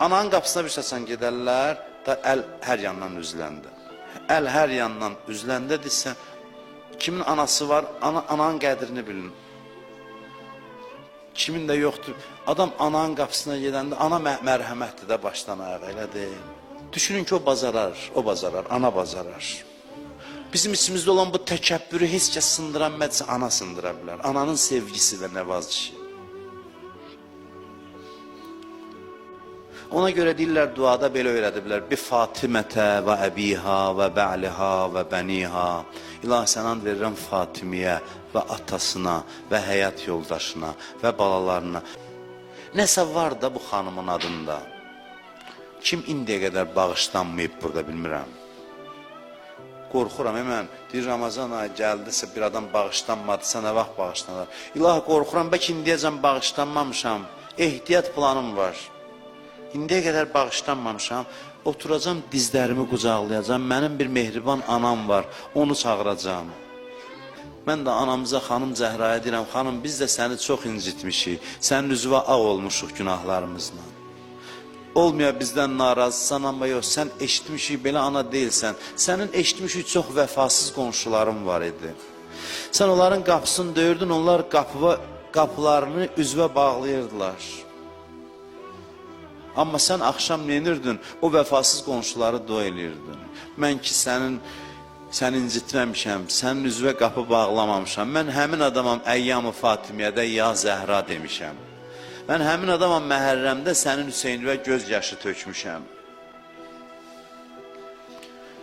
Ananın qapısına bir səsən gedərlər, da əl hər yandan üzləndi. Əl hər yandan üzləndə desə, kimin anası var, ananın qədrini bilin. Kimin də yoxdur. Adam ananın qapısına gedəndə, ana mərhəmətdir də başdan ayağa, elə deyil. Düşünün ki, o bazarar, ana bazarar. Bizim içimizdə olan bu təkəbbürü heç kəs sındıran mədsə ana sındıra bilər. Ananın sevgisi və nəvazişi. Ona görə deyirlər, duada belə öyrədiblər. Bi Fatimətə və əbiha və bə'liha və bəniha. İlahi sənə verirəm Fatimiyə və atasına və həyat yoldaşına və balalarına. Nəsə var da bu xanımın adında. Kim indiyə qədər bağışlanmayıb burada bilmirəm. Qorxuram, hemen deyir Ramazan ayı gəldisə bir adam bağışlanmadısa nə vaxt bağışlanır? İlahi qorxuram, bəlkə indiyəcən bağışlanmamışam, ehtiyat planım var. İndiyə qədər bağışlanmamışam, oturacam, dizlərimi qucaqlayacam, mənim bir mehriban anam var, onu çağıracam. Mən də anamıza, xanım Zəhraya deyirəm, xanım biz də səni çox incitmişik, sənin üzvə ağ olmuşuq günahlarımızla. Olmuyor bizdən narazısan, amma yox, sən eşitmişik, belə ana deyilsən. Sənin eşitmişik çox vəfasız qonşuların var idi. Sən onların qapısını döyürdün, onlar qapılarını üzvə bağlayırdılar. Amma sən axşam neynirdin, o vəfasız qonşuları dua edirdin. Mən ki səni incitməmişəm, sənin üzvə qapı bağlamamışam. Mən həmin adamam Əyyam-ı Fatimiyədə ya Zəhra demişəm. Mən həmin adamam Məhərrəmdə sənin Hüseynivə göz yaşı tökmüşəm.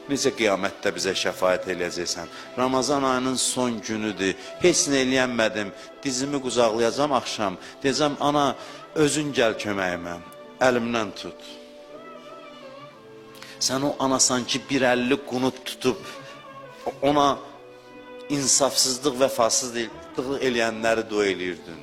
Necə qiyamətdə bizə şəfaət eləyəcəksən? Ramazan ayının son günüdür, heç nə eləyənmədim, dizimi qucaqlayacam axşam. Deyəcəm, ana özün gəl köməyimə, əlimdən tut. Sən o ana sanki 1.50 qunut tutub, ona insafsızlıq, vəfasızlıq eləyənləri dua eləyirdin.